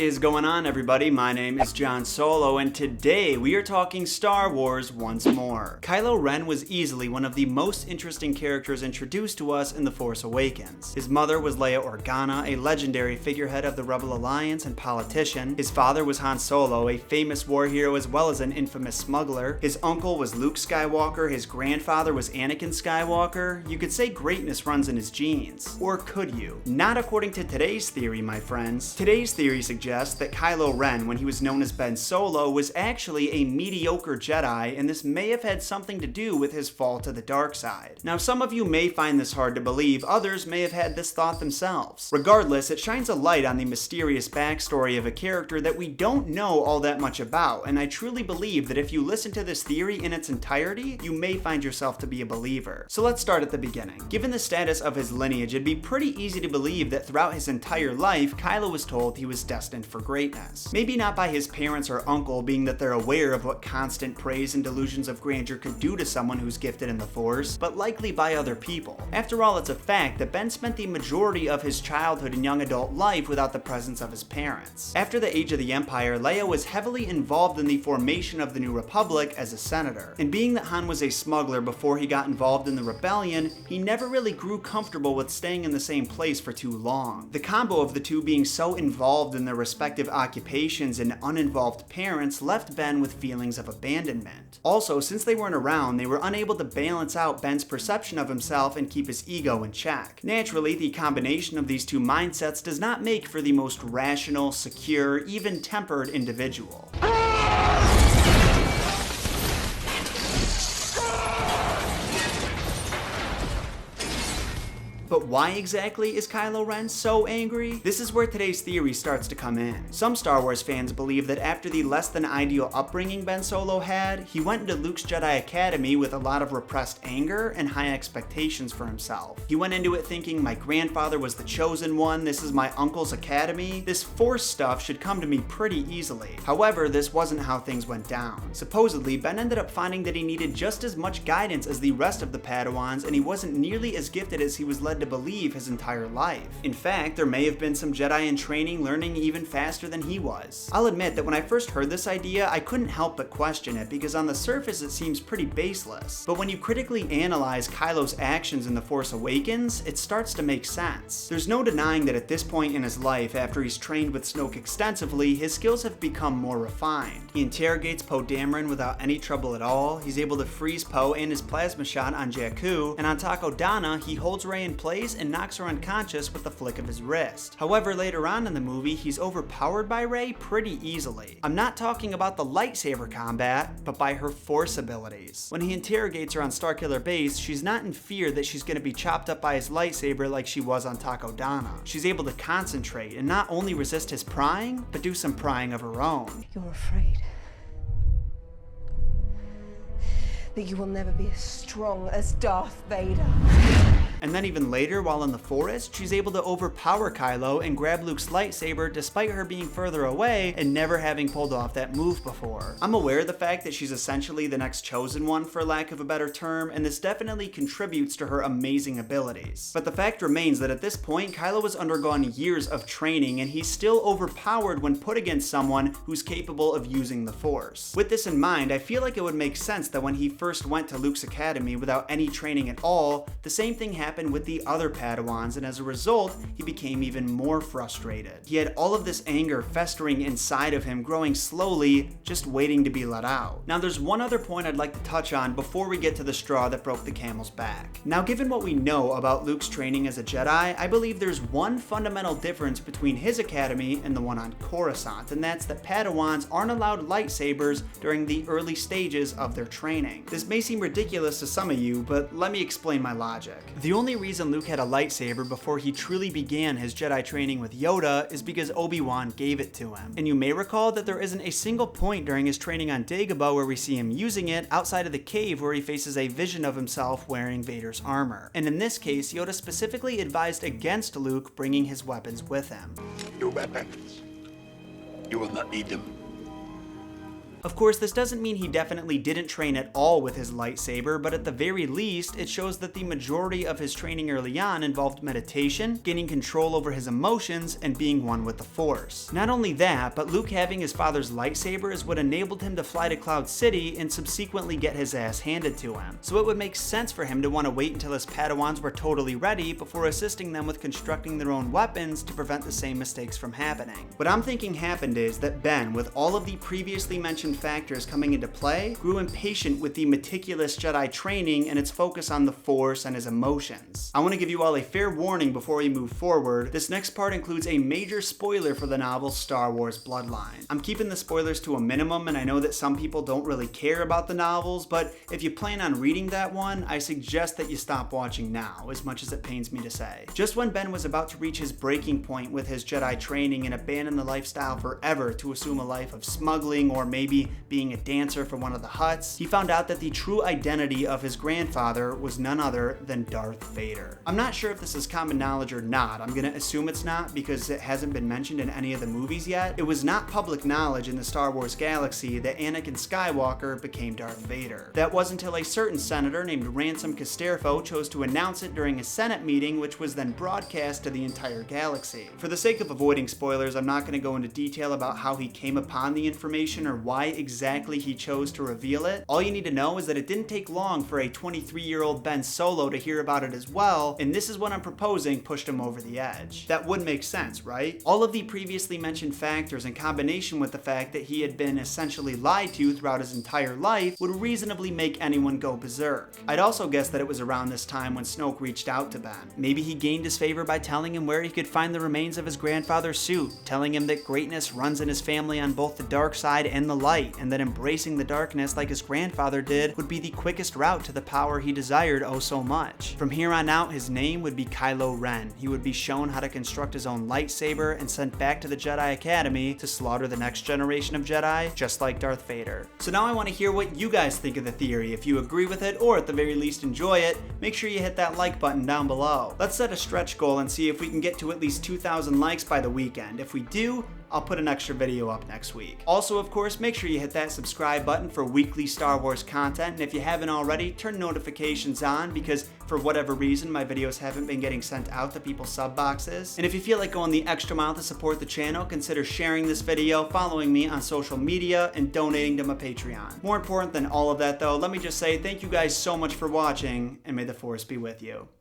What is going on, everybody? My name is John Solo, and today we are talking Star Wars once more. Kylo Ren was easily one of the most interesting characters introduced to us in The Force Awakens. His mother was Leia Organa, a legendary figurehead of the Rebel Alliance and politician. His father was Han Solo, a famous war hero as well as an infamous smuggler. His uncle was Luke Skywalker, his grandfather was Anakin Skywalker. You could say greatness runs in his genes. Or could you? Not according to today's theory, my friends. Today's theory suggests that Kylo Ren, when he was known as Ben Solo, was actually a mediocre Jedi, and this may have had something to do with his fall to the dark side. Now, some of you may find this hard to believe, others may have had this thought themselves. Regardless, it shines a light on the mysterious backstory of a character that we don't know all that much about, and I truly believe that if you listen to this theory in its entirety, you may find yourself to be a believer. So let's start at the beginning. Given the status of his lineage, it'd be pretty easy to believe that throughout his entire life, Kylo was told he was destined for greatness. Maybe not by his parents or uncle, being that they're aware of what constant praise and delusions of grandeur could do to someone who's gifted in the Force, but likely by other people. After all, it's a fact that Ben spent the majority of his childhood and young adult life without the presence of his parents. After the Age of the Empire, Leia was heavily involved in the formation of the New Republic as a senator. And being that Han was a smuggler before he got involved in the rebellion, he never really grew comfortable with staying in the same place for too long. The combo of the two being so involved in their respective occupations and uninvolved parents left Ben with feelings of abandonment. Also, since they weren't around, they were unable to balance out Ben's perception of himself and keep his ego in check. Naturally, the combination of these two mindsets does not make for the most rational, secure, even-tempered individual. But why exactly is Kylo Ren so angry? This is where today's theory starts to come in. Some Star Wars fans believe that after the less than ideal upbringing Ben Solo had, he went into Luke's Jedi Academy with a lot of repressed anger and high expectations for himself. He went into it thinking, my grandfather was the chosen one, this is my uncle's academy, this Force stuff should come to me pretty easily. However, this wasn't how things went down. Supposedly, Ben ended up finding that he needed just as much guidance as the rest of the Padawans, and he wasn't nearly as gifted as he was led to believe his entire life. In fact, there may have been some Jedi in training learning even faster than he was. I'll admit that when I first heard this idea, I couldn't help but question it because on the surface it seems pretty baseless. But when you critically analyze Kylo's actions in The Force Awakens, it starts to make sense. There's no denying that at this point in his life, after he's trained with Snoke extensively, his skills have become more refined. He interrogates Poe Dameron without any trouble at all, he's able to freeze Poe and his plasma shot on Jakku, and on Takodana, he holds Rey in place and knocks her unconscious with the flick of his wrist. However, later on in the movie, he's overpowered by Rey pretty easily. I'm not talking about the lightsaber combat, but by her Force abilities. When he interrogates her on Starkiller Base, she's not in fear that she's going to be chopped up by his lightsaber like she was on Takodana. She's able to concentrate and not only resist his prying, but do some prying of her own. You're afraid that you will never be as strong as Darth Vader. And then even later, while in the forest, she's able to overpower Kylo and grab Luke's lightsaber despite her being further away and never having pulled off that move before. I'm aware of the fact that she's essentially the next chosen one, for lack of a better term, and this definitely contributes to her amazing abilities. But the fact remains that at this point, Kylo has undergone years of training and he's still overpowered when put against someone who's capable of using the Force. With this in mind, I feel like it would make sense that when he first went to Luke's academy without any training at all, the same thing happened with the other Padawans, and as a result, he became even more frustrated. He had all of this anger festering inside of him, growing slowly, just waiting to be let out. Now, there's one other point I'd like to touch on before we get to the straw that broke the camel's back. Now, given what we know about Luke's training as a Jedi, I believe there's one fundamental difference between his academy and the one on Coruscant, and that's that Padawans aren't allowed lightsabers during the early stages of their training. This may seem ridiculous to some of you, but let me explain my logic. The only reason Luke had a lightsaber before he truly began his Jedi training with Yoda is because Obi-Wan gave it to him. And you may recall that there isn't a single point during his training on Dagobah where we see him using it outside of the cave where he faces a vision of himself wearing Vader's armor. And in this case, Yoda specifically advised against Luke bringing his weapons with him. Your weapons. You will not need them. Of course, this doesn't mean he definitely didn't train at all with his lightsaber, but at the very least, it shows that the majority of his training early on involved meditation, gaining control over his emotions, and being one with the Force. Not only that, but Luke having his father's lightsaber is what enabled him to fly to Cloud City and subsequently get his ass handed to him. So it would make sense for him to want to wait until his Padawans were totally ready before assisting them with constructing their own weapons to prevent the same mistakes from happening. What I'm thinking happened is that Ben, with all of the previously mentioned factors coming into play, grew impatient with the meticulous Jedi training and its focus on the Force and his emotions. I want to give you all a fair warning before we move forward. This next part includes a major spoiler for the novel Star Wars Bloodline. I'm keeping the spoilers to a minimum, and I know that some people don't really care about the novels, but if you plan on reading that one, I suggest that you stop watching now, as much as it pains me to say. Just when Ben was about to reach his breaking point with his Jedi training and abandon the lifestyle forever to assume a life of smuggling or maybe being a dancer for one of the Hutts, he found out that the true identity of his grandfather was none other than Darth Vader. I'm not sure if this is common knowledge or not. I'm gonna assume it's not because it hasn't been mentioned in any of the movies yet. It was not public knowledge in the Star Wars galaxy that Anakin Skywalker became Darth Vader. That was until a certain senator named Ransom Casterfo chose to announce it during a Senate meeting, which was then broadcast to the entire galaxy. For the sake of avoiding spoilers, I'm not going to go into detail about how he came upon the information or why exactly he chose to reveal it. All you need to know is that it didn't take long for a 23-year-old Ben Solo to hear about it as well, and this is what I'm proposing pushed him over the edge. That would make sense, right? All of the previously mentioned factors in combination with the fact that he had been essentially lied to throughout his entire life would reasonably make anyone go berserk. I'd also guess that it was around this time when Snoke reached out to Ben. Maybe he gained his favor by telling him where he could find the remains of his grandfather's suit, telling him that greatness runs in his family on both the dark side and the light, and that embracing the darkness like his grandfather did would be the quickest route to the power he desired oh so much. From here on out, his name would be Kylo Ren. He would be shown how to construct his own lightsaber and sent back to the Jedi Academy to slaughter the next generation of Jedi, just like Darth Vader. So now I want to hear what you guys think of the theory. If you agree with it, or at the very least enjoy it, make sure you hit that like button down below. Let's set a stretch goal and see if we can get to at least 2,000 likes by the weekend. If we do, I'll put an extra video up next week. Also, of course, make sure you hit that subscribe button for weekly Star Wars content, and if you haven't already, turn notifications on because for whatever reason, my videos haven't been getting sent out to people's sub boxes. And if you feel like going the extra mile to support the channel, consider sharing this video, following me on social media, and donating to my Patreon. More important than all of that though, let me just say thank you guys so much for watching, and may the Force be with you.